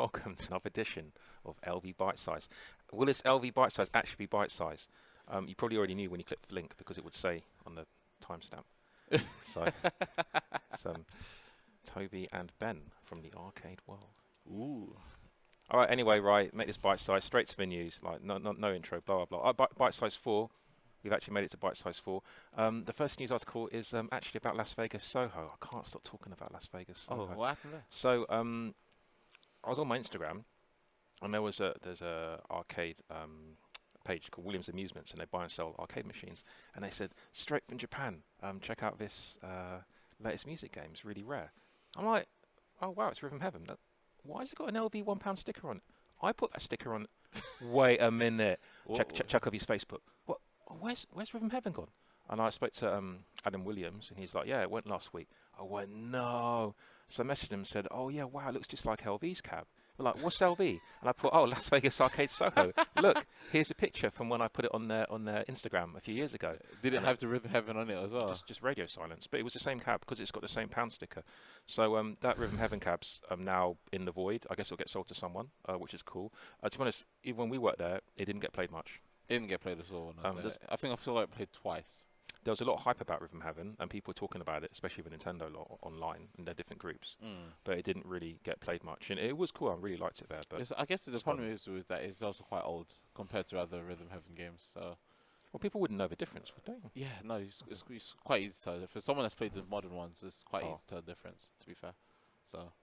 welcome to another edition of LV Bite Size. Will this LV Bite Size actually be bite size? You probably already knew when you clicked the link because it would say on the timestamp. So, Toby and Ben from the arcade world. Ooh. All right. Anyway, right. Make this bite size. Straight to the news. Like no intro. Blah blah blah. Bite size 4. We've actually made it to bite size 4. The first news article is actually about Las Vegas Soho. I can't stop talking about Las Vegas Soho. Oh, what happened there? So I was on my Instagram, and there's a arcade page called Williams Amusements, and they buy and sell arcade machines. And they said, straight from Japan, check out this latest music game. It's really rare. I'm like, oh wow, it's Rhythm Heaven. Why has it got an LV £1 sticker on it? I put that sticker on. Wait a minute. Check off his Facebook. What? Oh, where's Rhythm Heaven gone? And I spoke to Adam Williams, and he's like, yeah, it went last week. I went, no. So I messaged him and said, oh, yeah, wow, it looks just like LV's cab. We're like, what's LV? And I put, oh, Las Vegas Arcade Soho. Look, here's a picture from when I put it on their Instagram a few years ago. Did it have the Rhythm Heaven on it as well? Just radio silence. But it was the same cab because it's got the same pound sticker. So that Rhythm Heaven cab's now in the void. I guess it'll get sold to someone, which is cool. To be honest, even when we worked there, it didn't get played much. It didn't get played at all. I think I feel like it played twice. There was a lot of hype about Rhythm Heaven, and people were talking about it, especially with Nintendo online in their different groups. But it didn't really get played much, and it was cool. I really liked it there. But I guess the problem is with that it's also quite old compared to other Rhythm Heaven games. So, well, people wouldn't know the difference, would they? Yeah, no, it's quite easy to tell. For someone that's played the modern ones, it's quite easy to tell the difference. To be fair, so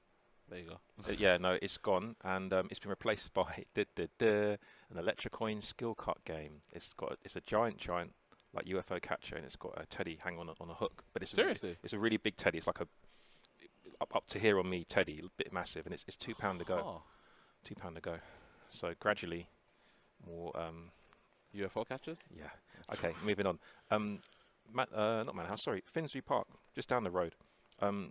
there you go. Yeah, no, it's gone, and it's been replaced by an Electrocoin skill cut game. It's a giant like UFO catcher, and it's got a teddy hanging on a hook. But it's seriously, it's a really big teddy. It's like a up to here on me teddy, a bit massive, and it's £2 to go. £2 to go. So gradually, more UFO catchers. Yeah. Okay, moving on. Not Manhouse. Sorry, Finsbury Park, just down the road.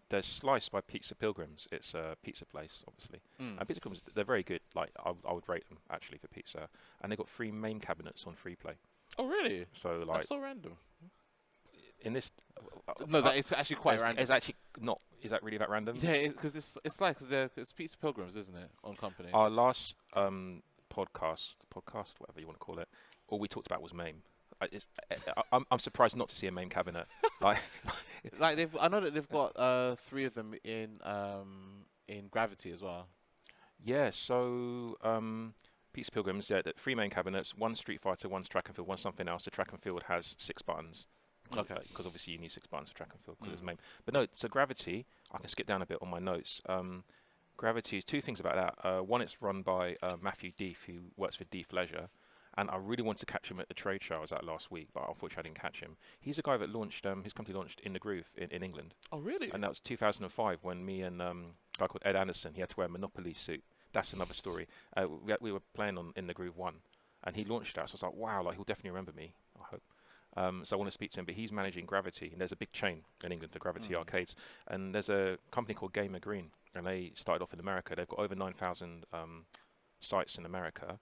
There's Slice by Pizza Pilgrims. It's a pizza place, obviously. And Pizza Pilgrims, they're very good. Like I would rate them actually for pizza. And they've got 3 main cabinets on FreePlay. Oh really? So like that's so random. In this, no, that is actually quite random. It's actually not. Is that really that random? Yeah, because it's Pizza Pilgrims, isn't it, on company? Our last podcast, whatever you want to call it, all we talked about was MAME. I'm surprised not to see a MAME cabinet. like I know that they've got 3 of them in Gravity as well. Yeah, so Pizza Pilgrims, yeah, 3 main cabinets, 1 Street Fighter, 1's Track and Field, 1 something else. The Track and Field has 6 buttons. Okay. Because obviously you need 6 buttons for Track and Field because it's MAME. But no, so Gravity, I can skip down a bit on my notes. Gravity is 2 things about that. One, it's run by Matthew Deef, who works for Deef Leisure. And I really wanted to catch him at the trade show I was at last week, but unfortunately I didn't catch him. He's a guy that launched, his company launched In The Groove in England. Oh, really? And that was 2005 when me and a guy called Ed Anderson, he had to wear a Monopoly suit. That's another story. We were playing on In The Groove 1, and he launched that. So I was like, wow, like he'll definitely remember me, I hope. So I want to speak to him, but he's managing Gravity, and there's a big chain in England for Gravity arcades. And there's a company called Gamer Green, and they started off in America. They've got over 9,000 sites in America,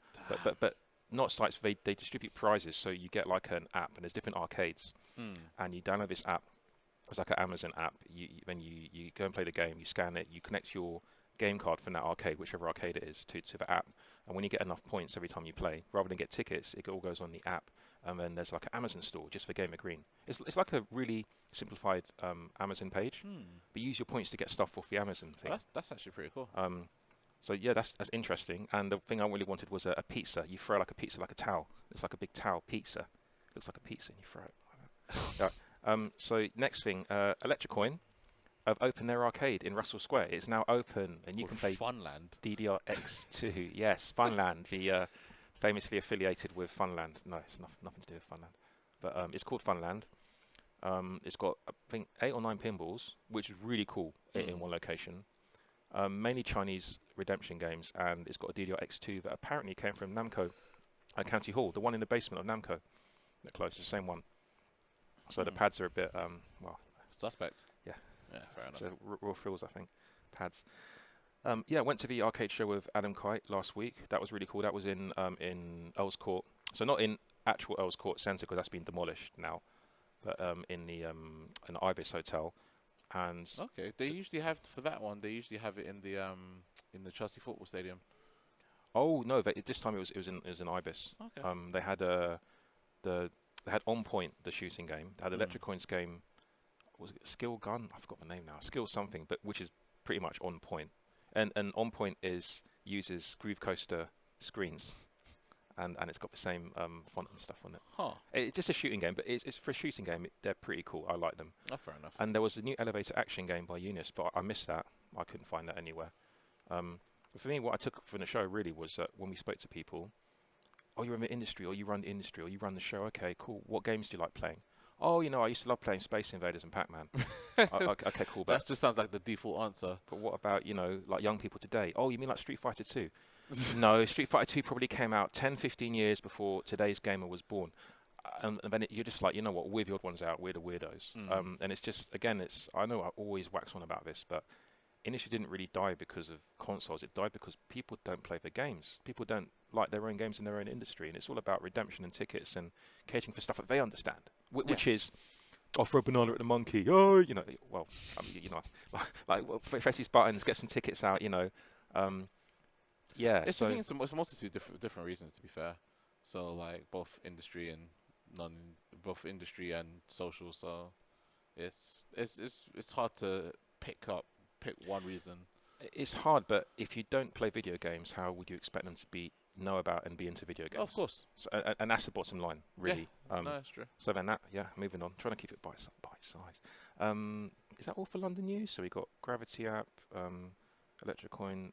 but not sites. They distribute prizes, so you get like an app, and there's different arcades, and you download this app. It's like an Amazon app. Then you go and play the game. You scan it. You connect your game card from that arcade, whichever arcade it is, to the app. And when you get enough points every time you play, rather than get tickets, it all goes on the app. And then there's like an Amazon store just for Gamer Green. It's like a really simplified Amazon page, but you use your points to get stuff off the Amazon thing. Well, that's actually pretty cool. So yeah, that's interesting. And the thing I really wanted was a pizza. You throw like a pizza like a towel. It's like a big towel pizza. It looks like a pizza, and you throw it like that. So next thing, Electrocoin have opened their arcade in Russell Square. It's now open, and you can play Funland. DDR-X2. Yes, Funland, the famously affiliated with Funland. No, it's nothing to do with Funland. But it's called Funland. It's got, I think, 8 or 9 pinballs, which is really cool in one location. Mainly Chinese redemption games, and it's got a DDR-X2 that apparently came from Namco at County Hall, the one in the basement of Namco. The closest, the same one. So the pads are a bit, suspect. Yeah. Yeah, fair enough. So raw frills, I think. Pads. Yeah, went to the arcade show with Adam Kite last week. That was really cool. That was in Earls Court. So not in actual Earls Court Centre because that's been demolished now, but in the Ibis Hotel. And Okay, they usually have for that one. They usually have it in the Chelsea football stadium. oh no, this time it was in Ibis. Okay. They had they had On Point, the shooting game. They had Electric Coins game. Was it Skill Gun? I forgot the name now. Skill something, but which is pretty much On Point. And On Point uses Groove Coaster screens, and it's got the same font and stuff on it. Huh. It's just a shooting game, but it's for a shooting game. They're pretty cool. I like them. Oh, fair enough. And there was a new elevator action game by Eunice, but I missed that. I couldn't find that anywhere. But for me, what I took from the show really was that when we spoke to people, oh, you're in the industry, or you run the industry, or you run the show. Okay, cool. What games do you like playing? Oh, I used to love playing Space Invaders and Pac-Man. Okay, cool. That just sounds like the default answer. But what about, like young people today? Oh, you mean like Street Fighter 2? No, Street Fighter 2 probably came out 10, 15 years before today's gamer was born. And then you're just like, you know what, we're the odd ones out, we're the weirdos. And it's just, again, I know I always wax on about this, but industry didn't really die because of consoles. It died because people don't play the games. People don't like their own games in their own industry. And it's all about redemption and tickets and catering for stuff that they understand, which is, oh, throw a banana at the monkey. Oh, well, press these buttons, get some tickets out, yeah. It's a multitude of different reasons, to be fair. So like both industry and both industry and social. So it's hard to pick one reason. It's hard, but if you don't play video games, how would you expect them to know about and be into video games? Oh, of course. So, and that's the bottom line, really. Yeah. No, that's true. So then moving on, trying to keep it bite size. Is that all for London news? So we got Gravity app, Electric Coin.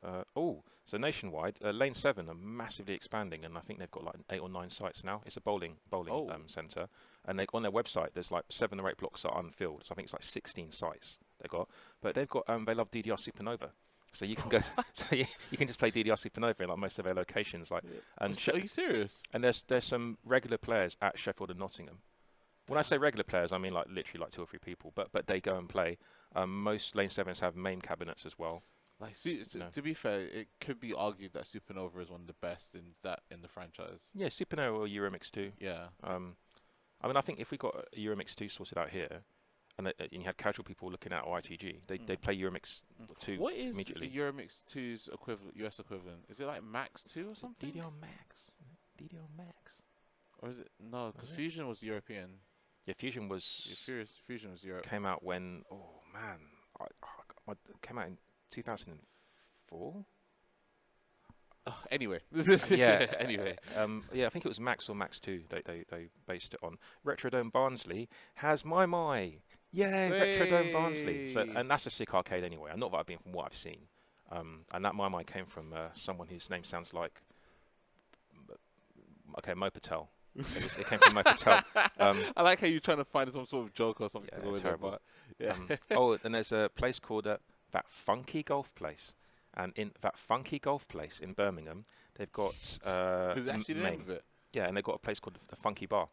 So nationwide, Lane 7 are massively expanding, and I think they've got like 8 or 9 sites now. It's a bowling centre, and on their website there's like 7 or 8 blocks are unfilled. So I think it's like 16 sites they got. But they've got they love DDR Supernova. So you can go, so you can just play DDR Supernova in like most of their locations. Like, and are you serious? And there's some regular players at Sheffield and Nottingham. When I say regular players, I mean like literally like 2 or 3 people. But they go and play. Most Lane 7s have main cabinets as well. Like, to be fair, it could be argued that Supernova is one of the best in the franchise. Yeah, Supernova or Euromix 2. Yeah. I mean, I think if we got Euromix 2 sorted out here, and you had casual people looking at ITG, they'd play Euromix 2 what is immediately. Euromix 2's US equivalent? Is it like Max 2 or something? DDR Max. Or is it? No, because Fusion was European. Yeah, Fusion was... Fusion was Europe. Came out when... Oh, man. It came out in 2004? Anyway. Yeah. Anyway. I think it was Max or Max 2 they based it on. Retrodome Barnsley has My. Yay, Retrodome Barnsley. So, and that's a sick arcade anyway. Not that I've been from what I've seen. And that My came from someone whose name sounds like... Okay, Mo Patel. It came from Mo Patel. I like how you're trying to find some sort of joke or something to go with it. But yeah. And there's a place called That Funky Golf Place. And in That Funky Golf Place in Birmingham, they've got... Is it actually the name of it? Yeah, and they've got a place called the Funky Bar.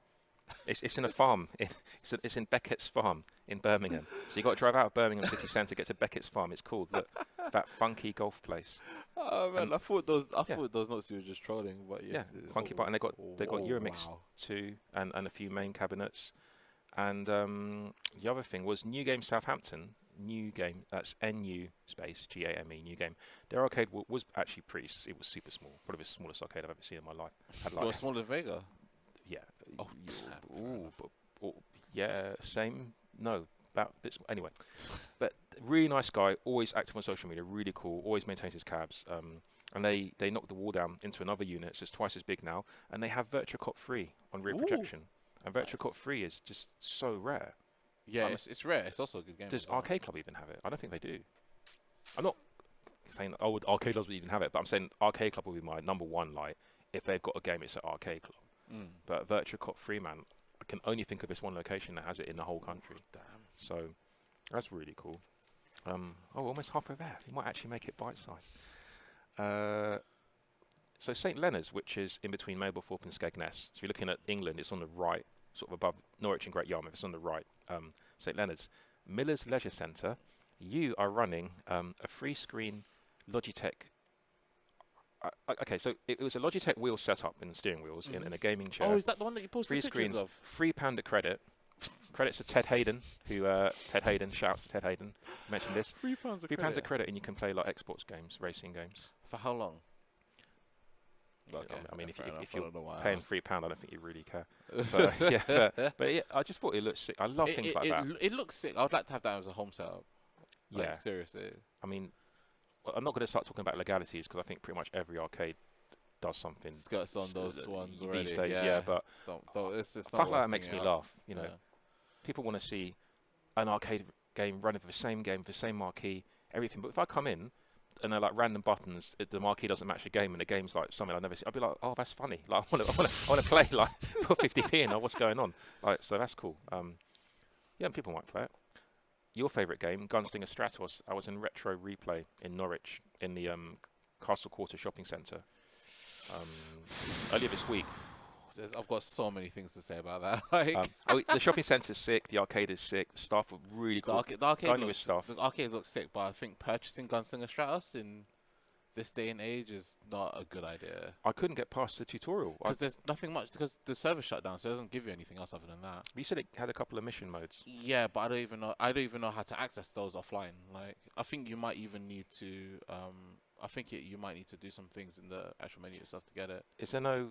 It's in a farm. It's in Beckett's Farm in Birmingham. So you got to drive out of Birmingham city centre to get to Beckett's Farm. It's called That Funky Golf Place. Oh man, I thought those notes you were just trolling, but yes. Yeah, Funky Bar, and they got Euromix 2 and a few main cabinets. And the other thing was New Game Southampton. New Game, that's NU space GAME, New Game. Their arcade was actually it was super small. Probably the smallest arcade I've ever seen in my life. Had like, smaller than Vega? Yeah. Oh, yeah, same. No, about bits. Anyway, but really nice guy, always active on social media, really cool, always maintains his cabs. And they knocked the wall down into another unit, so it's twice as big now. And they have Virtua Cop 3 on rear projection. And Virtua Cop 3 is just so rare. Yeah, it's rare. It's also a good game. Does Arcade Club even have it? I don't think they do. I'm not saying Arcade Club would even have it, but I'm saying Arcade Club will be my number one. Like, if they've got a game, it's at Arcade Club. But Virtua Cop 3, man, I can only think of this one location that has it in the whole country. Damn. So that's really cool. Almost halfway there. You might actually make it bite-sized. So St Leonards, which is in between Mablethorpe and Skegness. So you're looking at England, it's on the right, sort of above Norwich and Great Yarmouth. It's on the right. St Leonards. Miller's Leisure Centre. You are running a free screen Logitech. Okay, so it was a Logitech wheel setup in steering wheels in a gaming chair. Oh, is that the one that you posted free pictures screens, of? £3 a credit. Credits to Ted Hayden, shouts to Ted Hayden. Mentioned this. £3 £3 a credit, and you can play like Xbox games, racing games. For how long? Okay, I mean, if enough. you're paying £3, I don't think you really care. But yeah, I just thought it looked sick. I love things like that. It looks sick. I would like to have that as a home setup. Like, Yeah, seriously. I mean, I'm not going to start talking about legalities because I think pretty much every arcade does something. Skirts on those ones these already. days. Yeah, but it's not stuff like that makes me laugh. You know, Yeah. people want to see an arcade game running for the same game, for the same marquee, everything. But if I come in and they're like random buttons, the marquee doesn't match the game, and the game's like something I've never seen, I'd be like, oh, that's funny. Like I want to play. Like put 50p in. Or what's going on? Like, so that's cool. Yeah, and people might play it. Your favourite game, Gunslinger Stratos. I was in Retro Replay in Norwich in the Castle Quarter Shopping Centre earlier this week. I've got so many things to say about that. Like, the shopping centre's sick. The arcade is sick. The staff were really cool. The arcade looks sick, but I think purchasing Gunslinger Stratos in this day and age is not a good idea. I couldn't get past the tutorial because there's nothing much, because the server shut down, so it doesn't give you anything else other than that. You said it had a couple of mission modes. Yeah, but I don't even know how to access those offline. Like, I think you might even need to you might need to do some things in the actual menu itself to get it. Is there no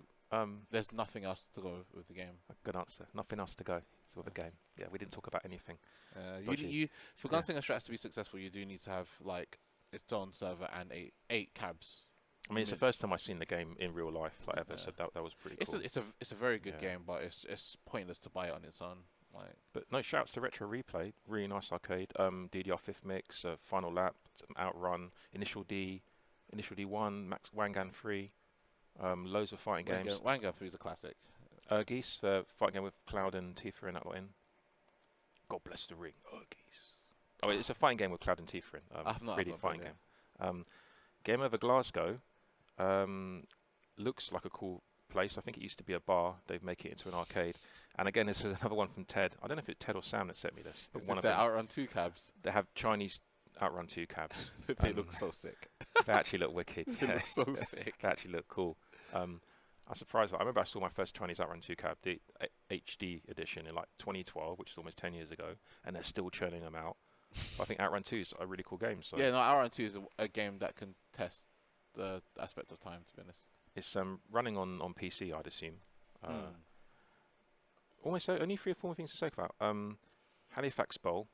there's nothing else to go with the game. Good answer. Nothing else to go. It's with a game. Yeah, we didn't talk about anything. For Gunslinger Strats to be successful, you do need to have like its own server and eight cabs. I mean, it's the first time I've seen the game in real life, like ever. So that was pretty cool. It's a very good game, but it's pointless to buy it on its own. Like, but no, shouts to Retro Replay. Really nice arcade. DDR 5th Mix, Final Lap, Outrun, Initial D, Initial D1, Max Wangan 3. Loads of fighting games. Wangan 3 is a classic. Geese, fighting game with Cloud and Tifa in that lot in. God bless the ring. Geese. Oh, it's a fighting game with Cloud and Tifa in. 3D fighting game. Game Over Glasgow looks like a cool place. I think it used to be a bar. They make it into an arcade. And again, this is another one from Ted. I don't know if it's Ted or Sam that sent me this. But one of them. Outrun 2 cabs. They have Chinese Outrun 2 cabs. They look so sick. They actually look wicked. They look so sick. They actually look cool. I'm surprised. I remember I saw my first Chinese Outrun 2 cab, the HD edition, in like 2012, which is almost 10 years ago, and they're still churning them out. I think Outrun 2 is a really cool game. So. Yeah, no, Outrun 2 is a game that can test the aspect of time, to be honest. It's running on PC, I'd assume. Almost only 3 or 4 things to say about. Halifax Bowl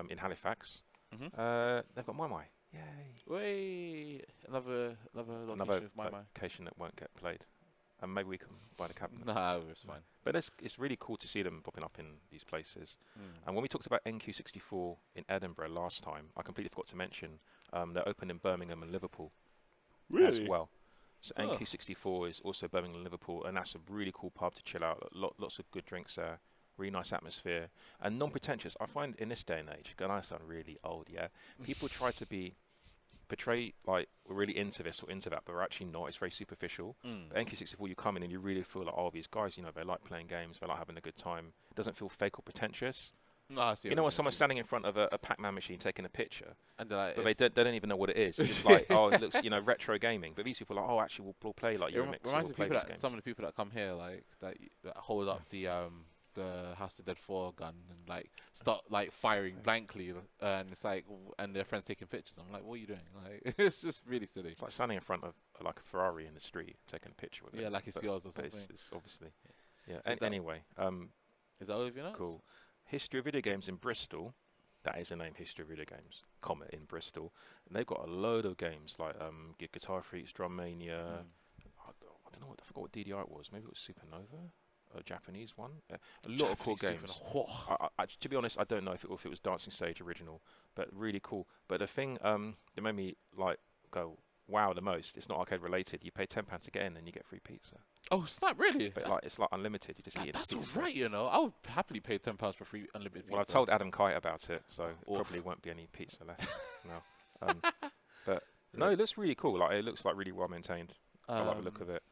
in Halifax. They've got My. Yay! Way another location of My. Location that won't get played. And maybe we can buy the cabinet. No, it's fine. But it's really cool to see them popping up in these places. And when we talked about NQ64 in Edinburgh last time, I completely forgot to mention they're open in Birmingham and Liverpool as well. So NQ64 is also Birmingham and Liverpool, and that's a really cool pub to chill out. Lots of good drinks there. Really nice atmosphere and non-pretentious. I find in this day and age, and I sound really old, yeah. People try to portray like we're really into this or into that, but we're actually not. It's very superficial. But NQ64, you come in and you really feel like, oh, these guys, they like playing games, they like having a good time. It doesn't feel fake or pretentious. No, I see. When someone's standing in front of a Pac-Man machine taking a picture, and like, but they don't even know what it is. It's just like, oh, it looks, retro gaming. But these people are like, oh, actually, we'll play like Euromix. Reminds me of some of the people that come here, like that hold up the House of Dead 4 gun and like start like firing blankly, and it's like, and their friends taking pictures. I'm like, what are you doing? Like, it's just really silly. It's like standing in front of like a Ferrari in the street taking a picture with it. Yeah, like it's yours or something. It's obviously, yeah. Anyway, is that all of you know? Cool. History of Video Games in Bristol. That is the name, History of Video Games. Comet in Bristol, and they've got a load of games like Guitar Freaks, Drum Mania. I don't know I forgot what DDR it was. Maybe it was Supernova. A Japanese one. A lot of cool games. To be honest, I don't know if it was Dancing Stage original, but really cool. But the thing that made me like go wow the most, it's not arcade related. You pay £10 to get in, and you get free pizza. Oh, snap! Really? But it's like unlimited. You just eat it. That's alright, I would happily pay £10 for free unlimited pizza. Well, I told Adam Kite about it, so probably won't be any pizza left now. But no, it looks really cool. Like it looks like really well maintained. I like the look of it.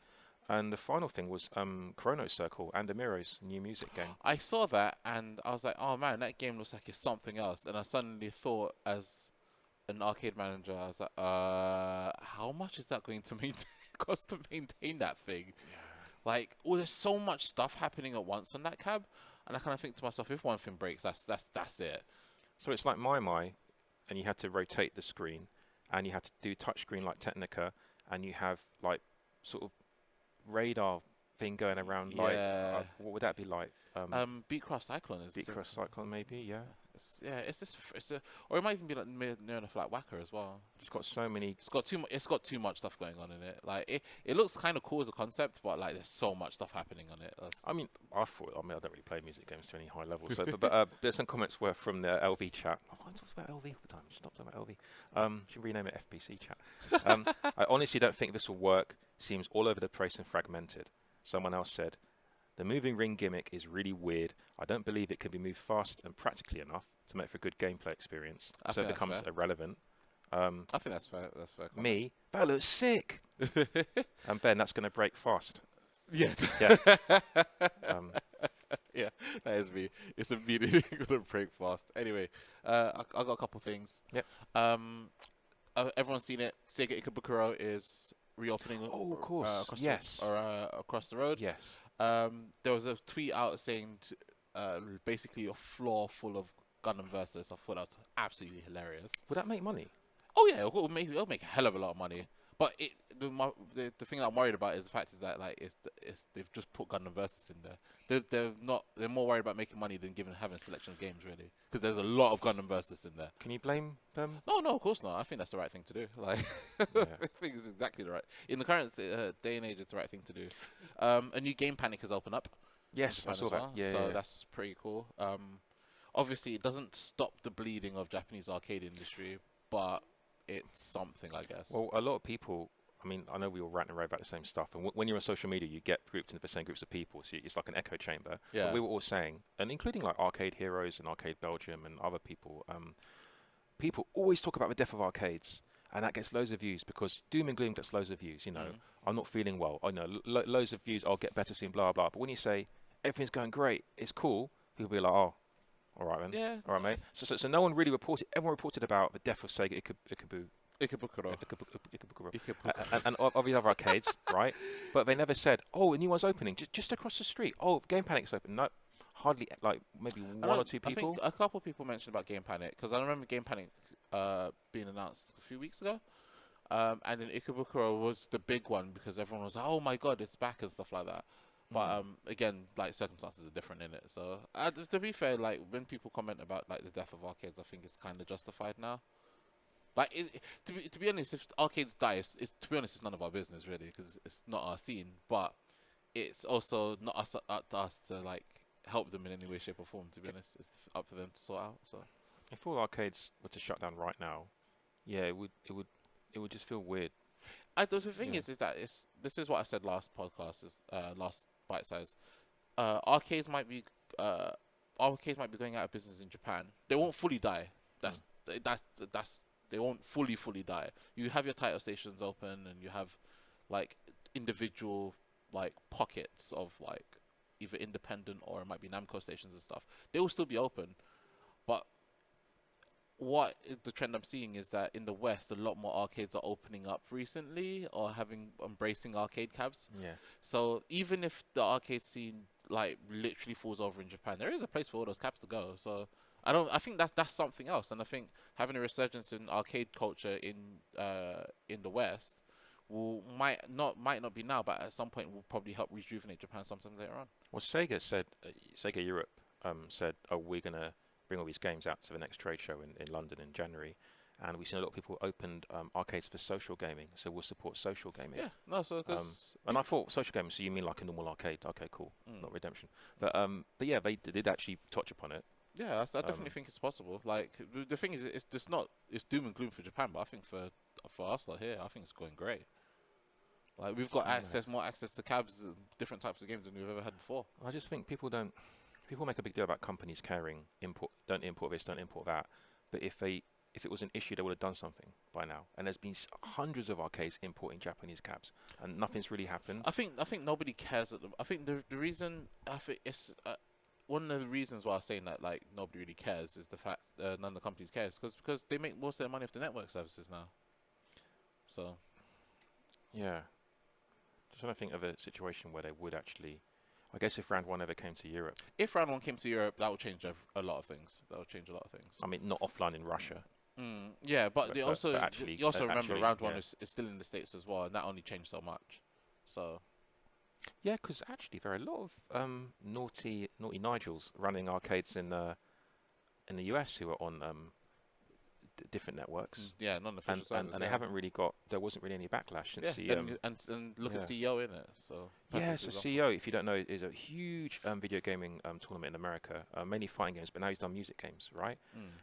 And the final thing was Chrono Circle and Amiro's new music game. I saw that and I was like, oh man, that game looks like it's something else. And I suddenly thought, as an arcade manager, I was like, how much is that going to cost to maintain that thing? Yeah. Like, there's so much stuff happening at once on that cab. And I kind of think to myself, if one thing breaks, that's it. So it's like My, and you had to rotate the screen, and you had to do touchscreen like Technica, and you have like sort of radar thing going around. Like, Yeah. what would that be like? Beatcraft Cyclone is Beatcross Cyclone, maybe, yeah. it's just or it might even be like near enough like Whacker as well. It's got so many. It's got too much stuff going on in it. Like it looks kind of cool as a concept, but like there's so much stuff happening on it. I mean, I don't really play music games to any high level. So, but there's some comments were from the LV chat. Oh, I talk about LV all the time. Stop talking about LV. Should rename it FPC chat. I honestly don't think this will work. Seems all over the place and fragmented. Someone else said, the moving ring gimmick is really weird. I don't believe it can be moved fast and practically enough to make for a good gameplay experience. So it becomes irrelevant. I think that's fair. That's fair. Me, that looks sick. And Ben, that's going to break fast. Yeah. Yeah. Yeah, that is me. It's immediately going to break fast. Anyway, I got a couple things. Yep. Everyone's seen it. Sega Ikebukuro is reopening. Oh, of course. Across the road. Yes. There was a tweet out saying basically a floor full of Gundam Versus. I thought that was absolutely hilarious. Would that make money? Oh yeah, it'll make a hell of a lot of money. But the thing that I'm worried about is the fact is that like they've just put Gundam Versus in there. They're more worried about making money than having a selection of games really, because there's a lot of Gundam Versus in there. Can you blame them? No, of course not. I think that's the right thing to do. Like, Yeah. I think it's exactly the right. In the current day and age, it's the right thing to do. A new Game Panic has opened up. Yes, I saw that. Yeah, so yeah. that's pretty cool. Obviously, it doesn't stop the bleeding of Japanese arcade industry, but it's something, I guess. Well, a lot of people, I mean, I know we all rant and rave about the same stuff, and when you're on social media, you get grouped into the same groups of people, so it's like an echo chamber. Yeah. But we were all saying, and including like Arcade Heroes and Arcade Belgium and other people, people always talk about the death of arcades, and that gets loads of views because Doom and Gloom gets loads of views. You know, I'm not feeling well. I know loads of views. I'll get better soon. Blah blah. But when you say everything's going great, it's cool, people be like, oh. All right, then. Yeah. All right, mate. So no one really reported. Everyone reported about the death of Sega Ikebukuro. And of the other arcades, right? But they never said, "Oh, a new one's opening just across the street." Oh, Game Panic's open. No, hardly. Like maybe one or two people. I think a couple of people mentioned about Game Panic because I remember Game Panic being announced a few weeks ago, and then Ikebukuro was the big one because everyone was like, "Oh my god, it's back" and stuff like that. But again, like circumstances are different in it. So to be fair, like when people comment about like the death of arcades, I think it's kind of justified now. Like to be honest, if arcades die, to be honest, it's none of our business really because it's not our scene. But it's also not up to us to like help them in any way, shape, or form. To be honest, it's up to them to sort out. So if all arcades were to shut down right now, yeah, it would just feel weird. The thing is that this is what I said last podcast, last bite size. Arcades might be going out of business in Japan. They won't fully die. That's they won't fully die. You have your title stations open, and you have like individual like pockets of like either independent or it might be Namco stations and stuff. They will still be open, but what the trend I'm seeing is that in the West, a lot more arcades are opening up recently or embracing arcade cabs. Yeah. So even if the arcade scene like literally falls over in Japan, there is a place for all those cabs to go. So I think that's something else, and I think having a resurgence in arcade culture in the West might not be now, but at some point will probably help rejuvenate Japan sometime later on. Well, Sega Europe said, "Oh, we're gonna bring all these games out to the next trade show in London in January," and we've seen a lot of people opened arcades for social gaming, so we'll support social gaming. Yeah, no, so and I thought social gaming, so you mean like a normal arcade? Okay, cool, not Redemption, but yeah, they did actually touch upon it. Yeah, I definitely think it's possible. Like the thing is, it's doom and gloom for Japan, but I think for us like here, I think it's going great. Like we've got more access to cabs, and different types of games than we've ever had before. I just think people make a big deal about companies carrying don't import this, don't import that. But if it was an issue, they would have done something by now. And there's been hundreds of arcades importing Japanese cabs, and nothing's really happened. I think nobody cares. I think the reason I think it's one of the reasons why I'm saying that like nobody really cares is the fact none of the companies cares because they make most of their money off the network services now. So yeah, just trying to think of a situation where they would actually. I guess if round one ever came to Europe, If round one came to Europe, that would change a lot of things. That would change a lot of things. I mean, not offline in Russia. Yeah, but they also but actually, you also remember actually, round one yeah. is still in the States as well, and that only changed so much. So Yeah, because actually there are a lot of naughty Nigels running arcades in the US who are on different networks, yeah, non-official servers. and they haven't really got. There wasn't really any backlash since the and look at yeah. CEO in it. So Yeah, perfect so example. CEO, if you don't know, is a huge video gaming tournament in America, mainly fighting games, but now he's done music games, right?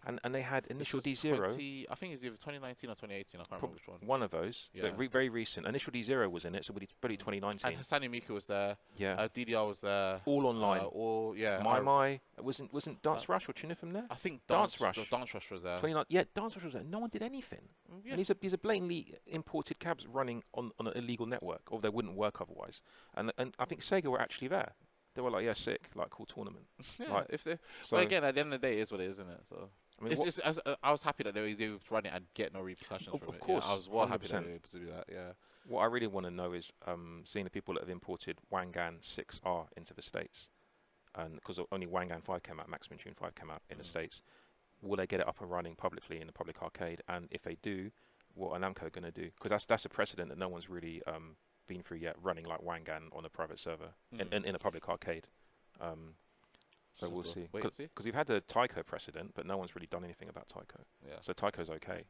And they had This initial was D0, 20, I think it's either 2019 or 2018. I can't remember which one. one of those, Yeah. but very recent. Initial D0 was in it, so probably 2019. And Hassani Miku was there. Yeah, DDR was there. all online. All yeah. My wasn't Dance Rush or Tuna from there? I think Dance Rush. Dance Rush was there. 29. Yeah, Dance Rush was there. No one did anything. Yeah. And these are blatantly imported cabs running on an illegal network, or they wouldn't work otherwise. And I think Sega were actually there. They were like, yeah, sick, like cool tournament. Yeah, like, if they, so, well, again, at the end of the day, it is what it is, isn't it? So I mean, I was happy that they were able to run it and get no repercussions from of it. course, Yeah, I was well 100%. happy that they were able to do that. Yeah. What I really want to know is seeing the people that have imported Wangan 6R into the States, and because only Wangan 5 came out, Maximum Tune 5 came out in the States, will they get it up and running publicly in the public arcade? And if they do, what are Namco going to do? Because that's a precedent that no one's really been through yet, running like Wangan on a private server in a public arcade. So we'll see. Wait and see. Because we've had the Tyco precedent, but no one's really done anything about Tyco. Yeah. So Tyco's okay.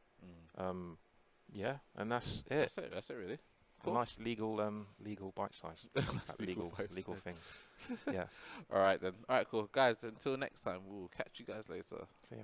Yeah, and that's it. That's it, really. A Cool. nice legal bite size. legal thing. Yeah. All right then. All right, cool, guys. Until next time, we'll catch you guys later. See ya.